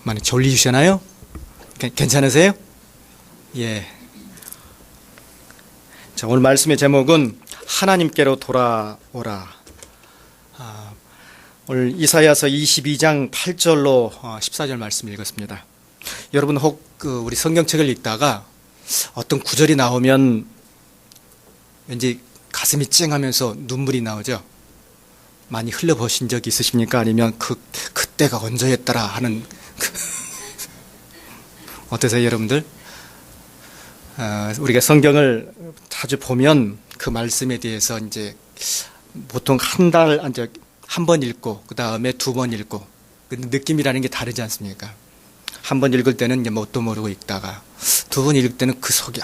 많이 졸리시나요? 괜찮으세요? 예. 자, 오늘 말씀의 제목은 하나님께로 돌아오라. 오늘 이사야서 22장 8절로 14절 말씀 읽었습니다. 여러분 혹 우리 성경책을 읽다가 어떤 구절이 나오면 왠지 가슴이 찡하면서 눈물이 나오죠? 많이 흘려보신 적이 있으십니까? 아니면 그때가 언제였더라 하는 어떠세요, 여러분들? 우리가 성경을 자주 보면 그 말씀에 대해서 이제 보통 한 번 읽고 그 다음에 두 번 읽고 느낌이라는 게 다르지 않습니까? 한 번 읽을 때는 이제 뭣도 모르고 읽다가 두 번 읽을 때는 그 속에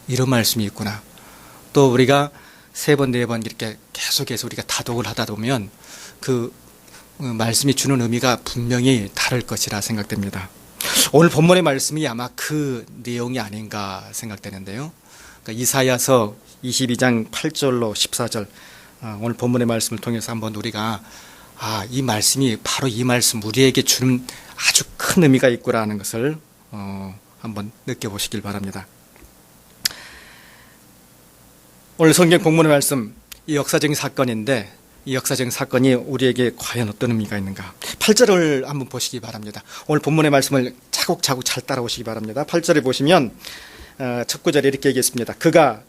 이런 말씀이 있구나. 또 우리가 세 번, 네 번 이렇게 계속해서 우리가 다독을 하다 보면 그 말씀이 주는 의미가 분명히 다를 것이라 생각됩니다. 오늘 본문의 말씀이 아마 그 내용이 아닌가 생각되는데요. 그러니까 이사야서 22장 8절로 14절 오늘 본문의 말씀을 통해서 한번 우리가 이 말씀이 바로 이 말씀 우리에게 주는 아주 큰 의미가 있구나하는 것을 한번 느껴보시길 바랍니다. 오늘 성경 본문의 말씀 이 역사적인 사건인데 이 역사적인 사건이 우리에게 과연 어떤 의미가 있는가. 8절을 한번 보시기 바랍니다. 오늘 본문의 말씀을 차곡차곡 잘 따라오시기 바랍니다. 8절에 보시면 첫 구절에 이렇게 얘기했습니다. 그가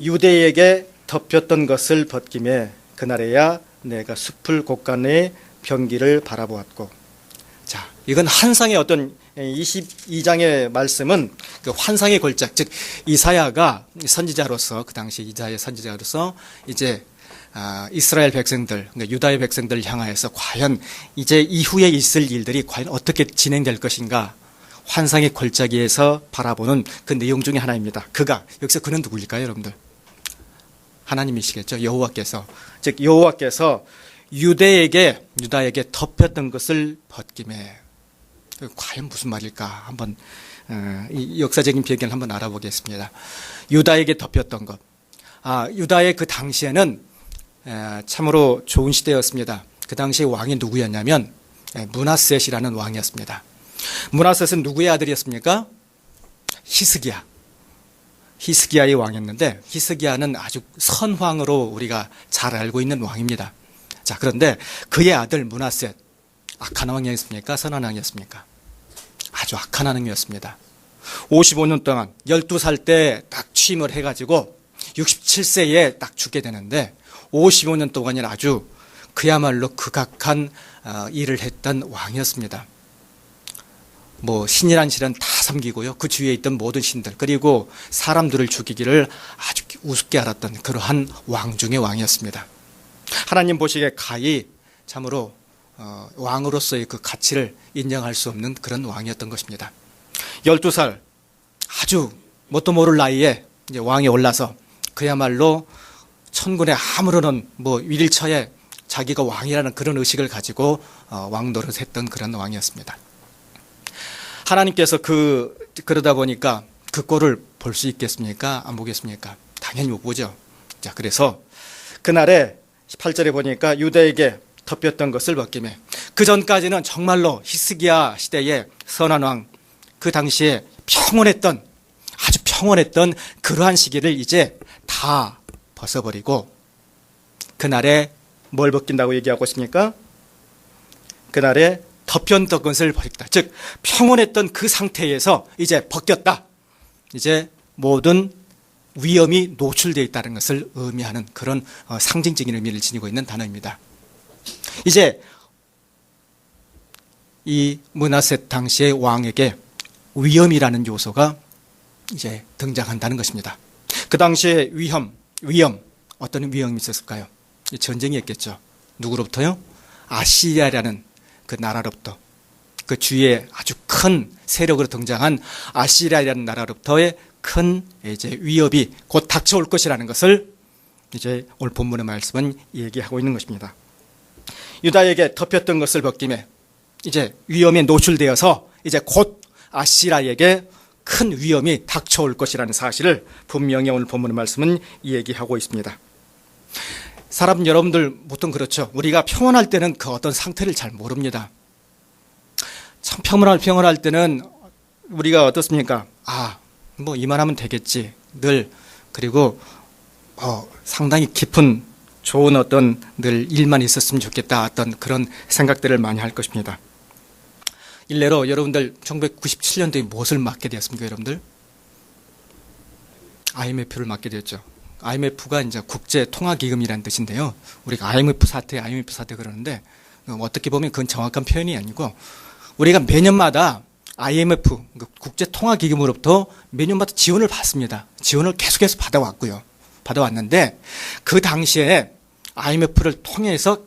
유대에게 덮였던 것을 벗김에 그날에야 내가 숲을 곳간의 병기를 바라보았고. 자, 이건 환상의 어떤 22장의 말씀은 그 환상의 걸작, 즉 이사야가 선지자로서 그 당시 이사야 선지자로서 이제 이스라엘 백성들, 그러니까 유다의 백성들을 향하여서 과연 이제 이후에 있을 일들이 과연 어떻게 진행될 것인가 환상의 걸작에서 바라보는 그 내용 중에 하나입니다. 여기서 그는 누구일까요, 여러분들? 하나님이시겠죠. 여호와께서, 즉 여호와께서 유다에게 덮였던 것을 벗김에 과연 무슨 말일까 한번 이 역사적인 배경을 한번 알아보겠습니다. 유다에게 덮였던 것. 유다의 그 당시에는 참으로 좋은 시대였습니다. 그 당시에 왕이 누구였냐면 므낫셋이라는 왕이었습니다. 므낫셋은 누구의 아들이었습니까? 히스기야의 왕이었는데 히스기야는 아주 선왕으로 우리가 잘 알고 있는 왕입니다. 자, 그런데 그의 아들 므낫셋 악한 왕이었습니까? 선한 왕이었습니까? 아주 악한 왕이었습니다. 55년 동안 12살 때 딱 취임을 해가지고 67세에 딱 죽게 되는데 55년 동안이 아주 그야말로 극악한 일을 했던 왕이었습니다. 신이란 신은 다 섬기고요. 그 주위에 있던 모든 신들 그리고 사람들을 죽이기를 아주 우습게 알았던 그러한 왕 중의 왕이었습니다. 하나님 보시기에 가히 참으로 왕으로서의 그 가치를 인정할 수 없는 그런 왕이었던 것입니다. 12살 아주 뭣도 모를 나이에 이제 왕에 올라서 그야말로 천군의 아무런 일처에 자기가 왕이라는 그런 의식을 가지고 왕 노릇했던 그런 왕이었습니다. 하나님께서 그러다 보니까 그 꼴을 볼 수 있겠습니까? 안 보겠습니까? 당연히 못 보죠. 자, 그래서 그날에 18절에 보니까 유다에게 덮였던 것을 벗김에 그 전까지는 정말로 히스기야 시대의 선한 왕, 그 당시에 아주 평온했던 그러한 시기를 이제 다 벗어버리고 그날에 뭘 벗긴다고 얘기하고 있습니까? 그날에 덮였던 것을 벗겼다. 즉 평온했던 그 상태에서 이제 벗겼다. 이제 모든 위험이 노출되어 있다는 것을 의미하는 그런 상징적인 의미를 지니고 있는 단어입니다. 이제 이 므낫셋 당시의 왕에게 위험이라는 요소가 이제 등장한다는 것입니다. 그 당시에 위험 어떤 위험이 있었을까요? 전쟁이 있겠죠. 누구로부터요? 아시리아라는 그 나라로부터 그 주위에 아주 큰 세력으로 등장한 아시리아라는 나라로부터의 큰 이제 위협이 곧 닥쳐올 것이라는 것을 이제 오늘 본문의 말씀은 얘기하고 있는 것입니다. 유다에게 덮였던 것을 벗김에 이제 위험에 노출되어서 이제 곧 아시리아에게 큰 위험이 닥쳐올 것이라는 사실을 분명히 오늘 본문의 말씀은 얘기하고 있습니다. 사람 여러분들 보통 그렇죠. 우리가 평온할 때는 그 어떤 상태를 잘 모릅니다. 참 평온할 때는 우리가 어떻습니까? 뭐 이만하면 되겠지. 늘 그리고 상당히 깊은 좋은 어떤 늘 일만 있었으면 좋겠다 어떤 그런 생각들을 많이 할 것입니다. 일례로 여러분들 1997년도에 무엇을 맡게 되었습니까, 여러분들? IMF를 맡게 되었죠. IMF가 이제 국제통화기금이라는 뜻인데요. 우리가 IMF 사태 그러는데 어떻게 보면 그건 정확한 표현이 아니고 우리가 매년마다 IMF 국제통화기금으로부터 매년마다 지원을 받습니다. 지원을 계속해서 받아왔는데 그 당시에 IMF를 통해서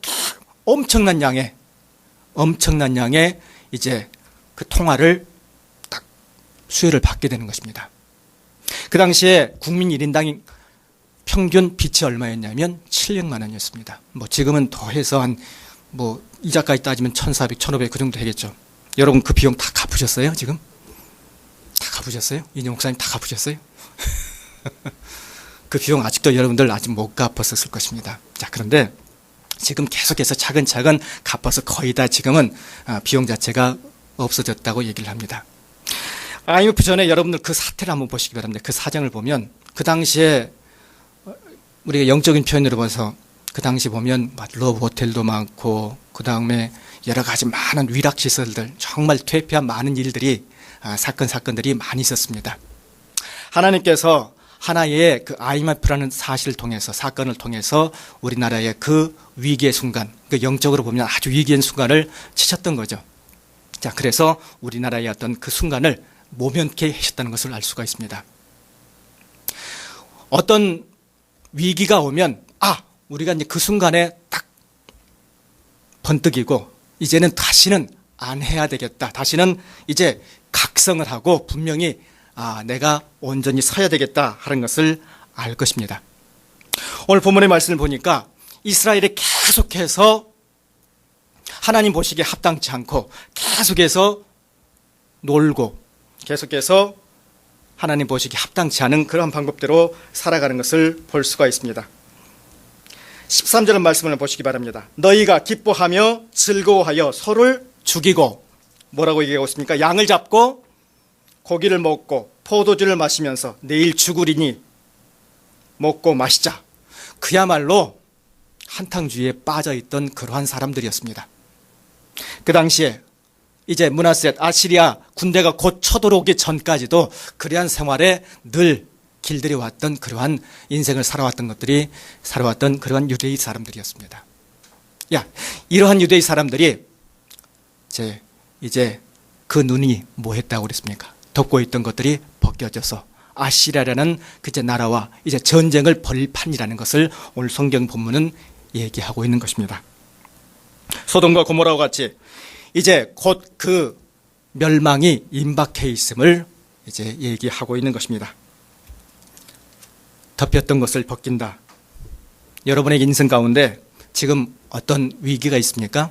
엄청난 양의 이제 그 통화를 딱 수혜를 받게 되는 것입니다. 그 당시에 국민 1인당 평균 빚이 얼마였냐면 700만 원이었습니다. 뭐 지금은 더해서 한 뭐 이자까지 따지면 1,400, 1,500 그 정도 되겠죠. 여러분 그 비용 다 갚으셨어요? 지금? 다 갚으셨어요? 이인영 목사님 다 갚으셨어요? 그 비용 아직도 여러분들 아직 못 갚았을 것입니다. 자, 그런데 지금 계속해서 차근차근 갚아서 거의 다 지금은 비용 자체가 없어졌다고 얘기를 합니다. IMF 전에 여러분들 그 사태를 한번 보시기 바랍니다. 그 사정을 보면 그 당시에 우리가 영적인 표현으로 봐서 그 당시 보면 러브 호텔도 많고 그 다음에 여러 가지 많은 위락시설들 정말 퇴폐한 많은 일들이 사건들이 많이 있었습니다. 하나님께서 하나의 그 IMF라는 사건을 통해서 우리나라의 그 위기의 순간, 그 영적으로 보면 아주 위기의 순간을 치셨던 거죠. 자, 그래서 우리나라의 어떤 그 순간을 모면케 하셨다는 것을 알 수가 있습니다. 어떤 위기가 오면 우리가 이제 그 순간에 딱 번뜩이고 이제는 다시는 안 해야 되겠다. 다시는 이제 각성을 하고 분명히 내가 온전히 서야 되겠다 하는 것을 알 것입니다. 오늘 본문의 말씀을 보니까 이스라엘이 계속해서 하나님 보시기에 합당치 않고 계속해서 놀고 계속해서 하나님 보시기에 합당치 않은 그런 방법대로 살아가는 것을 볼 수가 있습니다. 13절 말씀을 보시기 바랍니다. 너희가 기뻐하며 즐거워하여 서로를 죽이고 뭐라고 얘기하고 있습니까? 양을 잡고 고기를 먹고 포도주를 마시면서 내일 죽으리니 먹고 마시자. 그야말로 한탕주의에 빠져있던 그러한 사람들이었습니다. 그 당시에 이제 므낫셋 아시리아 군대가 곧 쳐들어오기 전까지도 그러한 생활에 늘 길들여 왔던 그러한 인생을 살아왔던 그러한 유대인 사람들이었습니다. 이러한 유대인 사람들이 이제 그 눈이 뭐 했다고 그랬습니까? 덮고 있던 것들이 벗겨져서 아시리아라는 그제 나라와 이제 전쟁을 벌일 판이라는 것을 오늘 성경 본문은 얘기하고 있는 것입니다. 소돔과 고모라와 같이 이제 곧 그 멸망이 임박해 있음을 이제 얘기하고 있는 것입니다. 덮였던 것을 벗긴다. 여러분의 인생 가운데 지금 어떤 위기가 있습니까?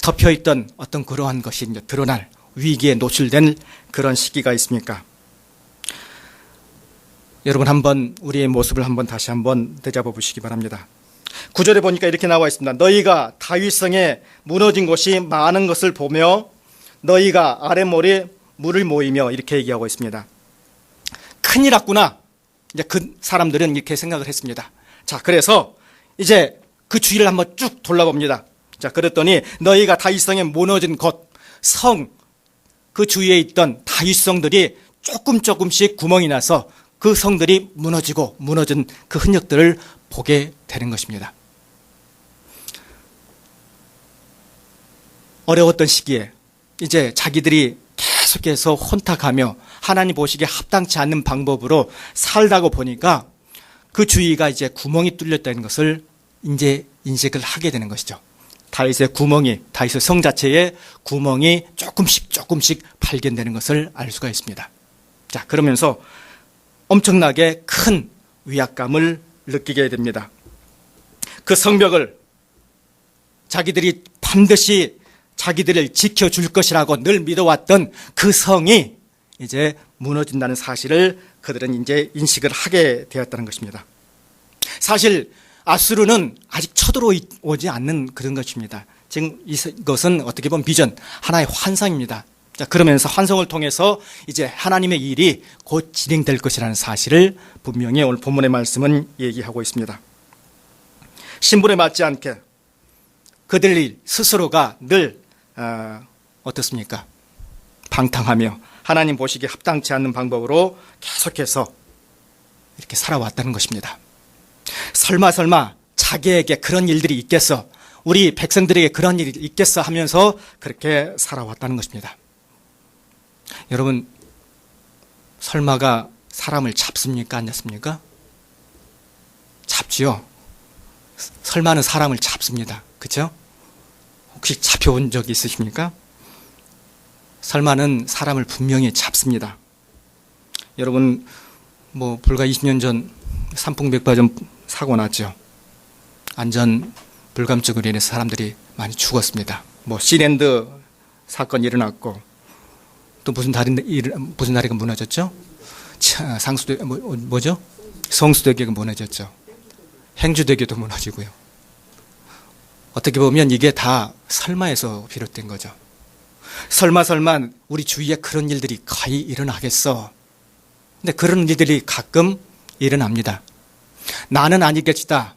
덮여있던 어떤 그러한 것이 이제 드러날 위기에 노출된 그런 시기가 있습니까? 여러분 한번 우리의 모습을 다시 한번 되잡아 보시기 바랍니다. 9절에 보니까 이렇게 나와 있습니다. 너희가 다윗성에 무너진 곳이 많은 것을 보며 너희가 아랫모래 물을 모이며 이렇게 얘기하고 있습니다. 큰일 났구나. 이제 그 사람들은 이렇게 생각을 했습니다. 자, 그래서 이제 그 주위를 한번 쭉 돌아봅니다. 자, 그랬더니 너희가 다윗성에 무너진 곳, 그 주위에 있던 다윗성들이 조금씩 구멍이 나서 그 성들이 무너진 그 흔적들을 보게 되는 것입니다. 어려웠던 시기에 이제 자기들이 계속해서 혼탁하며 하나님 보시기에 합당치 않는 방법으로 살다가 보니까 그 주위가 이제 구멍이 뚫렸다는 것을 이제 인식을 하게 되는 것이죠. 다윗의 성 자체에 구멍이 조금씩 발견되는 것을 알 수가 있습니다. 자, 그러면서 엄청나게 큰 위압감을 느끼게 됩니다. 그 성벽을 자기들이 반드시 자기들을 지켜줄 것이라고 늘 믿어왔던 그 성이 이제 무너진다는 사실을 그들은 이제 인식을 하게 되었다는 것입니다. 사실 아수르는 아직 쳐들어오지 않는 그런 것입니다. 지금 이것은 어떻게 보면 비전, 하나의 환상입니다. 자, 그러면서 환성을 통해서 이제 하나님의 일이 곧 진행될 것이라는 사실을 분명히 오늘 본문의 말씀은 얘기하고 있습니다. 신분에 맞지 않게 그들 스스로가 늘 어떻습니까? 방탕하며 하나님 보시기에 합당치 않는 방법으로 계속해서 이렇게 살아왔다는 것입니다. 설마 자기에게 그런 일들이 있겠어, 우리 백성들에게 그런 일이 있겠어 하면서 그렇게 살아왔다는 것입니다. 여러분, 설마가 사람을 잡습니까? 안 잡습니까? 잡지요. 설마는 사람을 잡습니다. 그렇죠? 혹시 잡혀본 적이 있으십니까? 설마는 사람을 분명히 잡습니다. 여러분, 불과 20년 전 삼풍백화점 사고 났죠. 안전 불감증으로 인해서 사람들이 많이 죽었습니다. 시랜드 사건이 일어났고, 또 무슨 다리가 무너졌죠? 성수대교가 무너졌죠. 행주대교도 무너지고요. 어떻게 보면 이게 다 설마에서 비롯된 거죠. 설마 우리 주위에 그런 일들이 거의 일어나겠어. 근데 그런 일들이 가끔 일어납니다. 나는 아니겠지다.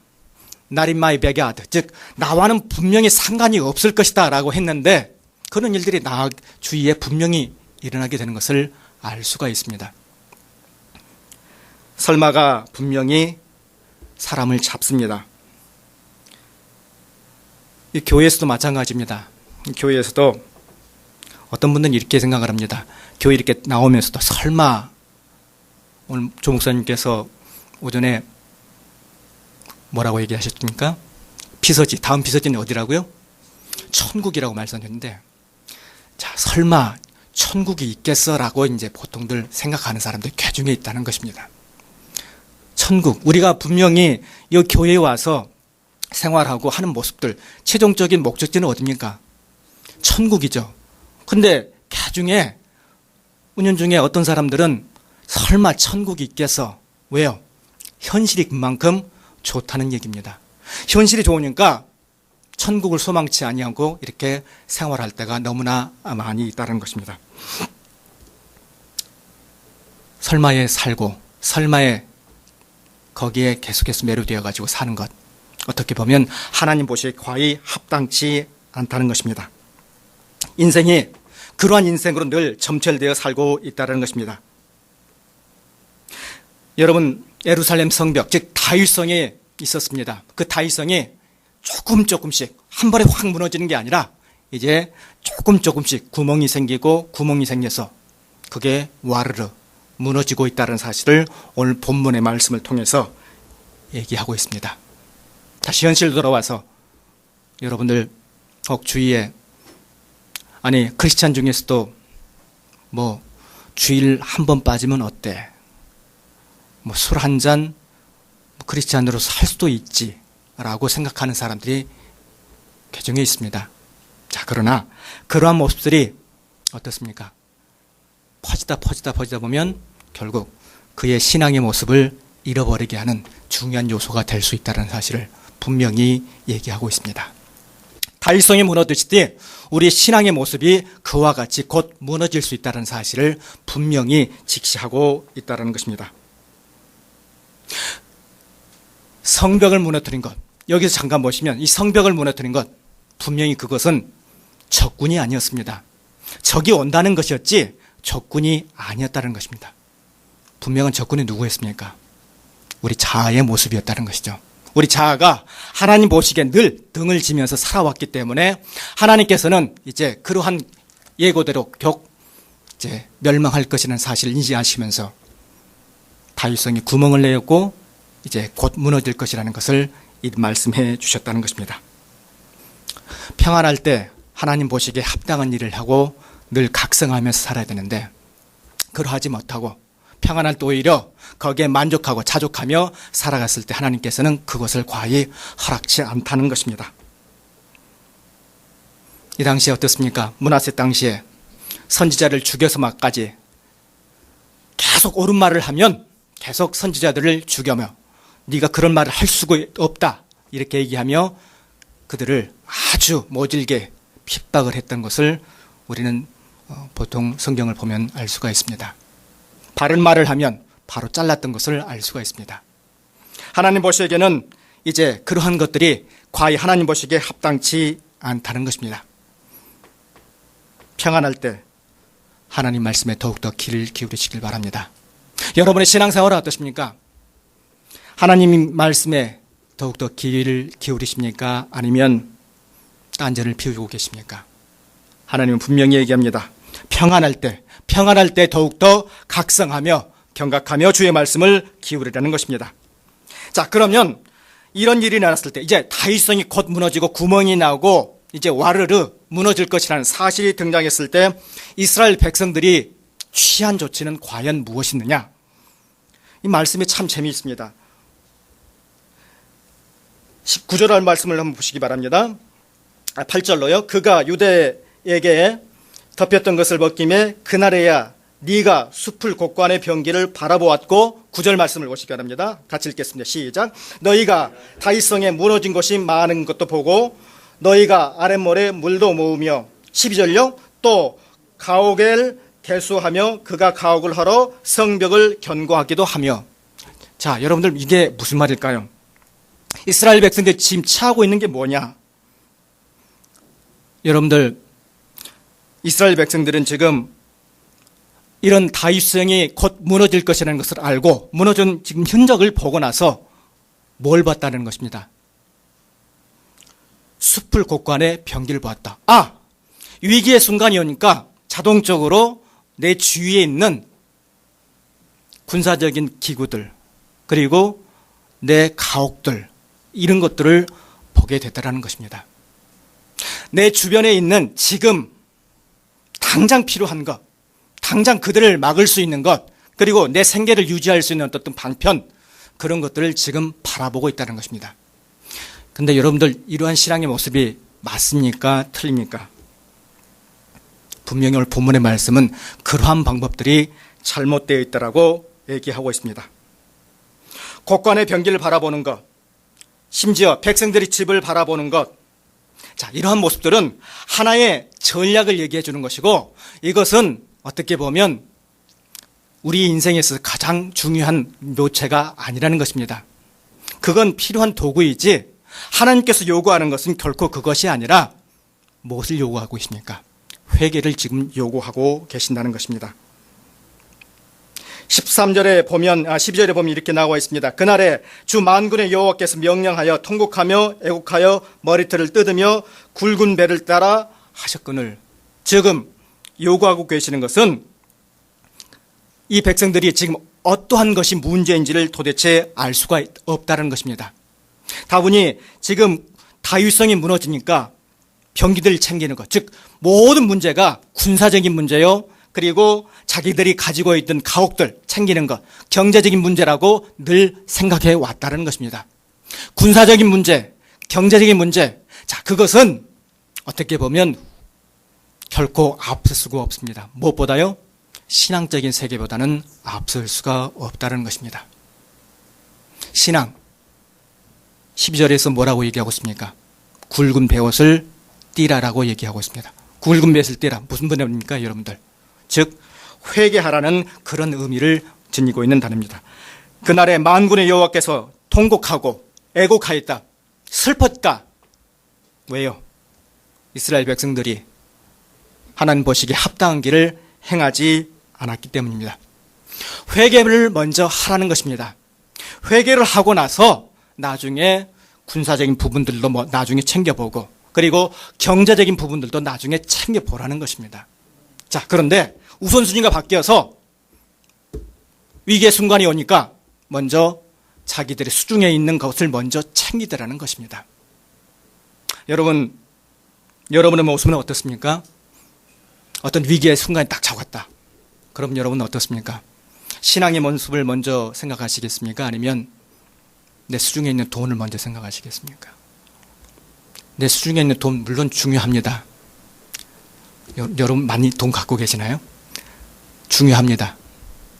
Not in my backyard. 즉, 나와는 분명히 상관이 없을 것이다 라고 했는데 그런 일들이 나 주위에 분명히 일어나게 되는 것을 알 수가 있습니다. 설마가 분명히 사람을 잡습니다. 이 교회에서도 마찬가지입니다. 교회에서도 어떤 분들은 이렇게 생각을 합니다. 교회 이렇게 나오면서도 설마, 오늘 조 목사님께서 오전에 뭐라고 얘기하셨습니까? 피서지, 다음 피서지는 어디라고요? 천국이라고 말씀하셨는데, 자, 설마 천국이 있겠어라고 이제 보통들 생각하는 사람들이 꽤 있다는 것입니다. 천국, 우리가 분명히 이 교회에 와서 생활하고 하는 모습들, 최종적인 목적지는 어디입니까? 천국이죠. 근데 개중에 운yon 중에 어떤 사람들은 설마 천국이 있겠어. 왜요? 현실이 그만큼 좋다는 얘기입니다. 현실이 좋으니까 천국을 소망치 아니하고 이렇게 생활할 때가 너무나 많이 있다는 것입니다. 설마에 살고 설마에 거기에 계속해서 매료되어 가지고 사는 것, 어떻게 보면 하나님 보시기에 과히 합당치 않다는 것입니다. 인생이 그러한 인생으로 늘 점철되어 살고 있다는 것입니다. 여러분, 예루살렘 성벽, 즉 다윗성이 있었습니다. 그 다윗성이 조금씩 한 번에 확 무너지는 게 아니라 이제 조금씩 구멍이 생겨서 그게 와르르 무너지고 있다는 사실을 오늘 본문의 말씀을 통해서 얘기하고 있습니다. 다시 현실로 돌아와서 여러분들 혹 주위에, 아니 크리스찬 중에서도 주일 한 번 빠지면 어때? 술 한 잔 크리스찬으로 살 수도 있지 라고 생각하는 사람들이 개중에 있습니다. 자, 그러나 그러한 모습들이 어떻습니까? 퍼지다 보면 결국 그의 신앙의 모습을 잃어버리게 하는 중요한 요소가 될 수 있다는 사실을 분명히 얘기하고 있습니다. 다윗성이 무너지듯이 우리의 신앙의 모습이 그와 같이 곧 무너질 수 있다는 사실을 분명히 직시하고 있다는 것입니다. 성벽을 무너뜨린 것, 여기서 잠깐 보시면 이 성벽을 무너뜨린 것, 분명히 그것은 적군이 아니었습니다. 적이 온다는 것이었지 적군이 아니었다는 것입니다. 분명한 적군이 누구였습니까? 우리 자아의 모습이었다는 것이죠. 우리 자아가 하나님 보시기에 늘 등을 지면서 살아왔기 때문에 하나님께서는 이제 그러한 예고대로 이제 멸망할 것이라는 사실을 인지하시면서 다윗성이 구멍을 내었고 이제 곧 무너질 것이라는 것을 말씀해 주셨다는 것입니다. 평안할 때 하나님 보시기에 합당한 일을 하고 늘 각성하면서 살아야 되는데 그러하지 못하고 평안할 때 오히려 거기에 만족하고 자족하며 살아갔을 때 하나님께서는 그것을 과히 허락치 않다는 것입니다. 이 당시에 어떻습니까? 므낫세 당시에 선지자를 죽여서 막까지 계속 옳은 말을 하면 계속 선지자들을 죽여며 네가 그런 말을 할 수가 없다 이렇게 얘기하며 그들을 아주 모질게 핍박을 했던 것을 우리는 보통 성경을 보면 알 수가 있습니다. 바른 말을 하면 바로 잘랐던 것을 알 수가 있습니다. 하나님 보시기에는 이제 그러한 것들이 과히 하나님 보시기에 합당치 않다는 것입니다. 평안할 때 하나님 말씀에 더욱더 귀를 기울이시길 바랍니다. 여러분의 신앙생활은 어떠십니까? 하나님 말씀에 더욱더 귀를 기울이십니까? 아니면 딴전을 피우고 계십니까? 하나님은 분명히 얘기합니다. 평안할 때 더욱더 각성하며 경각하며 주의 말씀을 기울이라는 것입니다. 자, 그러면 이런 일이 일어났을 때 이제 다윗성이 곧 무너지고 구멍이 나고 이제 와르르 무너질 것이라는 사실이 등장했을 때 이스라엘 백성들이 취한 조치는 과연 무엇이느냐? 이 말씀이 참 재미있습니다. 19절 말씀을 한번 보시기 바랍니다. 8절로요. 그가 유대에게 덮였던 것을 벗김에 그날에야 네가 숲을 곳간의 병기를 바라보았고 9절 말씀을 보시기 바랍니다. 같이 읽겠습니다. 시작. 너희가 다윗성에 무너진 것이 많은 것도 보고 너희가 아랫모래 물도 모으며 12절요. 또 가옥을 대수하며 그가 가옥을 하러 성벽을 견고하기도 하며. 자, 여러분들 이게 무슨 말일까요? 이스라엘 백성들이 지금 취하고 있는 게 뭐냐? 여러분들 이스라엘 백성들은 지금 이런 다윗성이 곧 무너질 것이라는 것을 알고 무너진 지금 흔적을 보고 나서 뭘 봤다는 것입니다. 숲을 곳간에 병기를 보았다. 위기의 순간이 오니까 자동적으로 내 주위에 있는 군사적인 기구들 그리고 내 가옥들 이런 것들을 보게 됐다는 것입니다. 내 주변에 있는 지금 당장 필요한 것, 당장 그들을 막을 수 있는 것, 그리고 내 생계를 유지할 수 있는 어떤 방편, 그런 것들을 지금 바라보고 있다는 것입니다. 근데 여러분들 이러한 신앙의 모습이 맞습니까? 틀립니까? 분명히 오늘 본문의 말씀은 그러한 방법들이 잘못되어 있다라고 얘기하고 있습니다. 곳간의 병기를 바라보는 것, 심지어 백성들이 집을 바라보는 것, 자, 이러한 모습들은 하나의 전략을 얘기해 주는 것이고 이것은 어떻게 보면 우리 인생에서 가장 중요한 묘체가 아니라는 것입니다. 그건 필요한 도구이지 하나님께서 요구하는 것은 결코 그것이 아니라 무엇을 요구하고 계십니까? 회개를 지금 요구하고 계신다는 것입니다. 13절에 보면 12절에 보면 이렇게 나와 있습니다. 그날에 주 만군의 여호와께서 명령하여 통곡하며 애곡하여 머리털을 뜯으며 굵은 배를 따라 하셨거늘. 지금 요구하고 계시는 것은 이 백성들이 지금 어떠한 것이 문제인지를 도대체 알 수가 없다는 것입니다. 다분히 지금 다윗성이 무너지니까 병기들을 챙기는 것, 즉 모든 문제가 군사적인 문제요, 그리고 자기들이 가지고 있던 가옥들 챙기는 것, 경제적인 문제라고 늘 생각해 왔다는 것입니다. 군사적인 문제, 경제적인 문제, 자, 그것은 어떻게 보면 결코 앞설 수가 없습니다. 무엇보다요? 신앙적인 세계보다는 앞설 수가 없다는 것입니다. 신앙, 12절에서 뭐라고 얘기하고 있습니까? 굵은 베옷을 띠라라고 얘기하고 있습니다. 굵은 베옷을 띠라, 무슨 단어입니까, 여러분들? 즉 회개하라는 그런 의미를 지니고 있는 단어입니다. 그날에 만군의 여호와께서 통곡하고 애곡하였다. 슬펐다. 왜요? 이스라엘 백성들이 하나님 보시기에 합당한 길을 행하지 않았기 때문입니다. 회개를 먼저 하라는 것입니다. 회개를 하고 나서 나중에 군사적인 부분들도 나중에 챙겨보고 그리고 경제적인 부분들도 나중에 챙겨보라는 것입니다. 자, 그런데 우선순위가 바뀌어서 위기의 순간이 오니까 먼저 자기들의 수중에 있는 것을 먼저 챙기더라는 것입니다. 여러분의 모습은 어떻습니까? 어떤 위기의 순간이 딱 잡았다. 그럼 여러분은 어떻습니까? 신앙의 모습을 먼저 생각하시겠습니까? 아니면 내 수중에 있는 돈을 먼저 생각하시겠습니까? 내 수중에 있는 돈 물론 중요합니다. 여러분 많이 돈 갖고 계시나요? 중요합니다.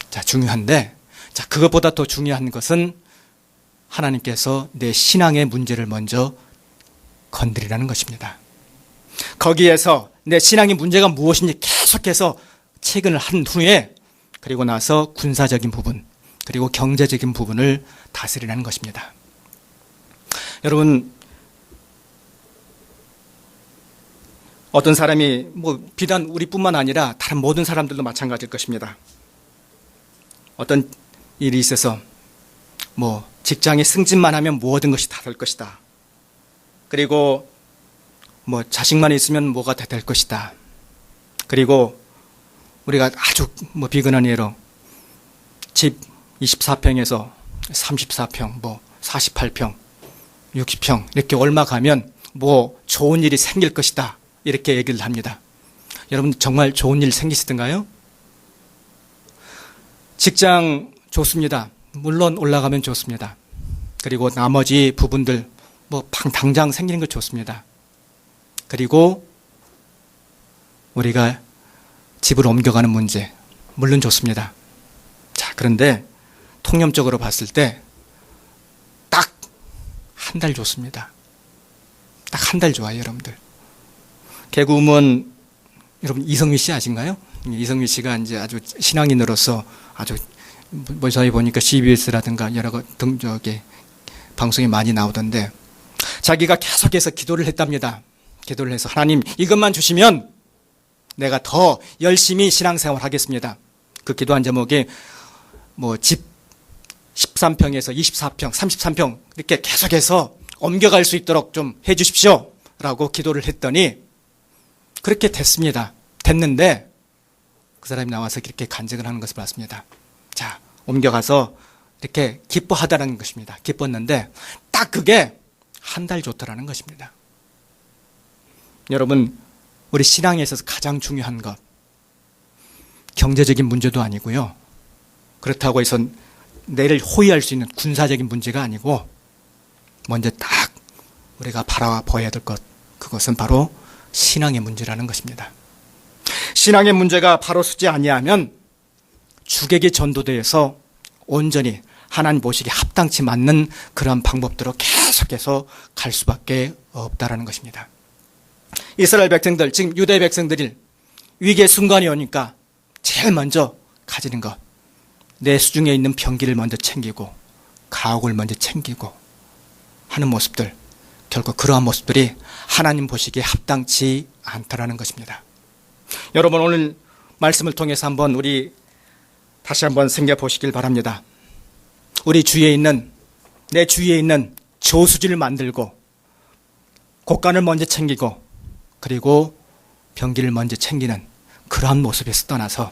자, 중요한데, 자, 그것보다 더 중요한 것은 하나님께서 내 신앙의 문제를 먼저 건드리라는 것입니다. 거기에서 내 신앙의 문제가 무엇인지 계속 계속해서 채근을 한 후에 그리고 나서 군사적인 부분 그리고 경제적인 부분을 다스리라는 것입니다. 여러분, 어떤 사람이 비단 우리뿐만 아니라 다른 모든 사람들도 마찬가지일 것입니다. 어떤 일이 있어서 직장에 승진만 하면 모든 것이 다 될 것이다. 그리고 자식만 있으면 뭐가 다 될 것이다. 그리고 우리가 아주 비근한 예로 집 24평에서 34평, 48평, 60평 이렇게 얼마 가면 좋은 일이 생길 것이다. 이렇게 얘기를 합니다. 여러분 정말 좋은 일 생기시던가요? 직장 좋습니다. 물론 올라가면 좋습니다. 그리고 나머지 부분들 당장 생기는 것 좋습니다. 그리고 우리가 집을 옮겨가는 문제 물론 좋습니다. 자, 그런데 통념적으로 봤을 때 딱 한 달 좋습니다. 딱 한 달 좋아요, 여러분들. 개그우먼 여러분 이성미 씨 아신가요? 이성미 씨가 이제 아주 신앙인으로서 아주 저희 보니까 CBS라든가 여러 방송에 많이 나오던데 자기가 계속해서 기도를 했답니다. 기도를 해서 하나님 이것만 주시면 내가 더 열심히 신앙생활 하겠습니다. 그 기도한 제목이 집 13평에서 24평, 33평 이렇게 계속해서 옮겨갈 수 있도록 좀 해주십시오 라고 기도를 했더니 그렇게 됐습니다. 됐는데 그 사람이 나와서 이렇게 간증을 하는 것을 봤습니다. 자, 옮겨가서 이렇게 기뻐하다는 것입니다. 기뻤는데 딱 그게 한 달 좋더라는 것입니다. 여러분, 우리 신앙에 있어서 가장 중요한 것 경제적인 문제도 아니고요. 그렇다고 해서 내를 호위할 수 있는 군사적인 문제가 아니고 먼저 딱 우리가 바라봐야 될 것 그것은 바로 신앙의 문제라는 것입니다. 신앙의 문제가 바로 서지 아니하면 주객의 전도대에서 온전히 하나님 보시기에 합당치 맞는 그러한 방법대로 계속해서 갈 수밖에 없다라는 것입니다. 이스라엘 백성들, 지금 유대 백성들이 위기의 순간이 오니까 제일 먼저 가지는 것, 내 수중에 있는 병기를 먼저 챙기고 가옥을 먼저 챙기고 하는 모습들, 결국 그러한 모습들이 하나님 보시기에 합당치 않다라는 것입니다. 여러분, 오늘 말씀을 통해서 우리 다시 한번 생각해 보시길 바랍니다. 우리 주위에 있는, 내 주위에 있는 저수지를 만들고 곡간을 먼저 챙기고 그리고 병기를 먼저 챙기는 그러한 모습에서 떠나서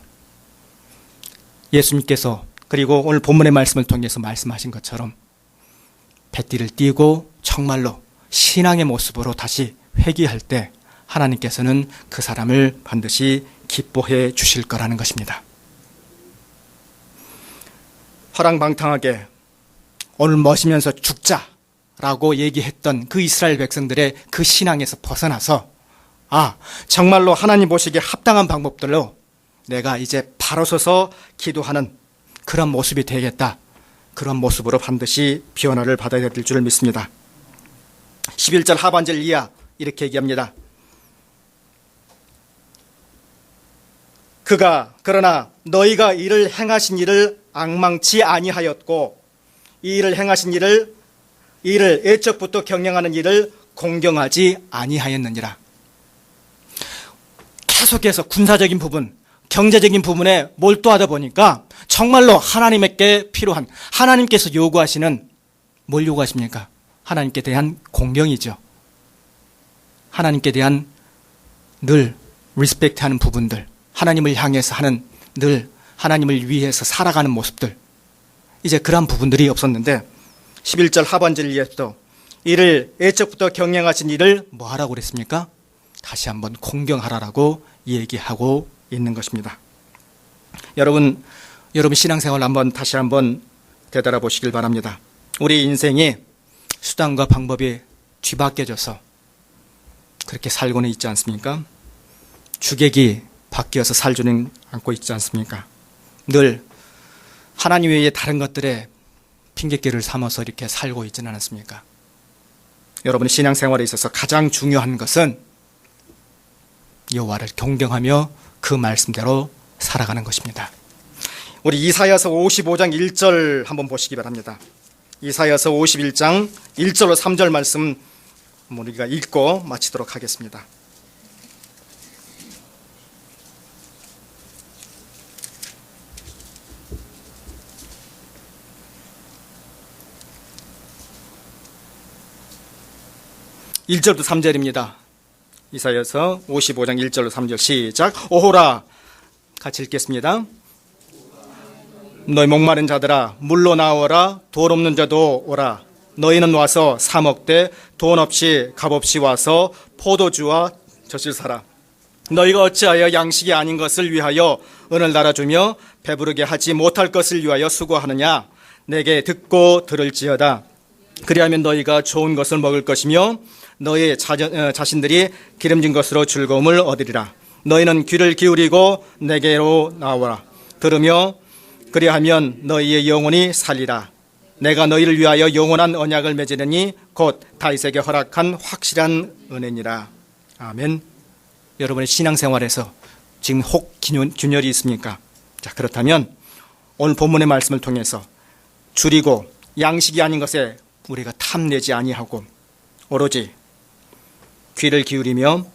예수님께서 그리고 오늘 본문의 말씀을 통해서 말씀하신 것처럼 배띠를 띄고 정말로 신앙의 모습으로 다시 회귀할 때 하나님께서는 그 사람을 반드시 기뻐해 주실 거라는 것입니다. 화랑방탕하게 오늘 멋이면서 죽자라고 얘기했던 그 이스라엘 백성들의 그 신앙에서 벗어나서 정말로 하나님 보시기에 합당한 방법들로 내가 이제 바로 서서 기도하는 그런 모습이 되겠다. 그런 모습으로 반드시 변화를 받아야 될 줄 믿습니다. 11절 하반절 이하 이렇게 얘기합니다. 그러나 너희가 이를 행하신 일을 앙망치 아니하였고 이 일을 행하신 이를 애적부터 경영하는 일을 공경하지 아니하였느니라. 계속해서 군사적인 부분, 경제적인 부분에 몰두하다 보니까 정말로 하나님께 필요한, 하나님께서 요구하시는 뭘 요구하십니까? 하나님께 대한 공경이죠. 하나님께 대한 늘 리스펙트하는 부분들, 하나님을 향해서 하는 늘 하나님을 위해서 살아가는 모습들, 이제 그런 부분들이 없었는데 11절 하반절 이에서도 이를 애적부터 경영하신 이를 뭐 하라고 그랬습니까? 다시 한번 공경하라라고 얘기하고 있는 것입니다. 여러분 신앙생활 다시 한번 되돌아보시길 바랍니다. 우리 인생이 수단과 방법이 뒤바뀌어져서 그렇게 살고는 있지 않습니까? 주객이 바뀌어서 살지는 않고 있지 않습니까? 늘 하나님 외에 다른 것들에 핑계길을 삼아서 이렇게 살고 있지는 않습니까? 여러분의 신앙생활에 있어서 가장 중요한 것은 여호와를 경경하며 그 말씀대로 살아가는 것입니다. 우리 이사야서 55장 1절 한번 보시기 바랍니다. 이사야서 51장 1절로 3절 말씀 우리가 읽고 마치도록 하겠습니다. (1절부터) (3절입니다) 이사야서 55장 1절로 3절 시작. 오호라, 같이 읽겠습니다. 너희 목마른 자들아 물로 나오라. 돈 없는 자도 오라. 너희는 와서 사 먹되 돈 없이 값없이 와서 포도주와 젖을 사라. 너희가 어찌하여 양식이 아닌 것을 위하여 은을 달아주며 배부르게 하지 못할 것을 위하여 수고하느냐. 내게 듣고 들을지어다. 그리하면 너희가 좋은 것을 먹을 것이며 너희 자신들이 기름진 것으로 즐거움을 얻으리라. 너희는 귀를 기울이고 내게로 나오라. 들으며 그리하면 너희의 영혼이 살리라. 내가 너희를 위하여 영원한 언약을 맺으려니 곧 다윗에게 허락한 확실한 은혜니라. 아멘. 여러분의 신앙생활에서 지금 혹 균열이 있습니까? 자, 그렇다면 오늘 본문의 말씀을 통해서 줄이고 양식이 아닌 것에 우리가 탐내지 아니하고 오로지 귀를 기울이며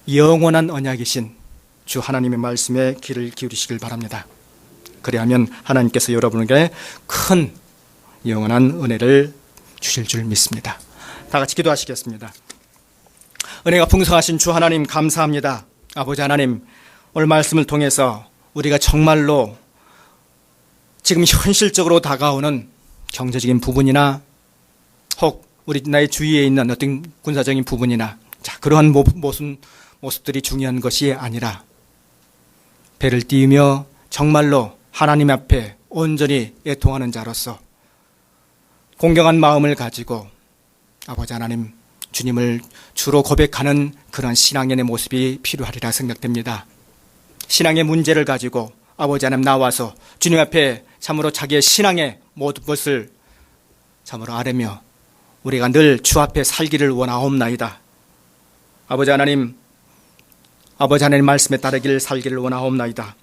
영원한 언약이신 주 하나님의 말씀에 귀를 기울이시길 바랍니다. 그리하면 하나님께서 여러분에게 큰 영원한 은혜를 주실 줄 믿습니다. 다 같이 기도하시겠습니다. 은혜가 풍성하신 주 하나님 감사합니다. 아버지 하나님, 오늘 말씀을 통해서 우리가 정말로 지금 현실적으로 다가오는 경제적인 부분이나 혹 우리 나의 주위에 있는 어떤 군사적인 부분이나 그러한 모습들이 중요한 것이 아니라 배를 띄우며 정말로 하나님 앞에 온전히 애통하는 자로서 공경한 마음을 가지고 아버지 하나님 주님을 주로 고백하는 그런 신앙인의 모습이 필요하리라 생각됩니다. 신앙의 문제를 가지고 아버지 하나님 나와서 주님 앞에 참으로 자기의 신앙의 모든 것을 참으로 아뢰며 우리가 늘 주 앞에 살기를 원하옵나이다. 아버지 하나님 말씀에 따르기를 살기를 원하옵나이다.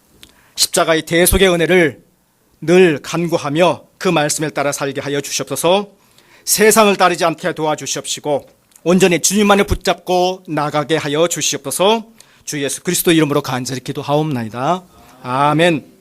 십자가의 대속의 은혜를 늘 간구하며 그 말씀에 따라 살게 하여 주시옵소서. 세상을 따르지 않게 도와주시옵시고 온전히 주님만을 붙잡고 나가게 하여 주시옵소서. 주 예수 그리스도 이름으로 간절히 기도하옵나이다. 아멘.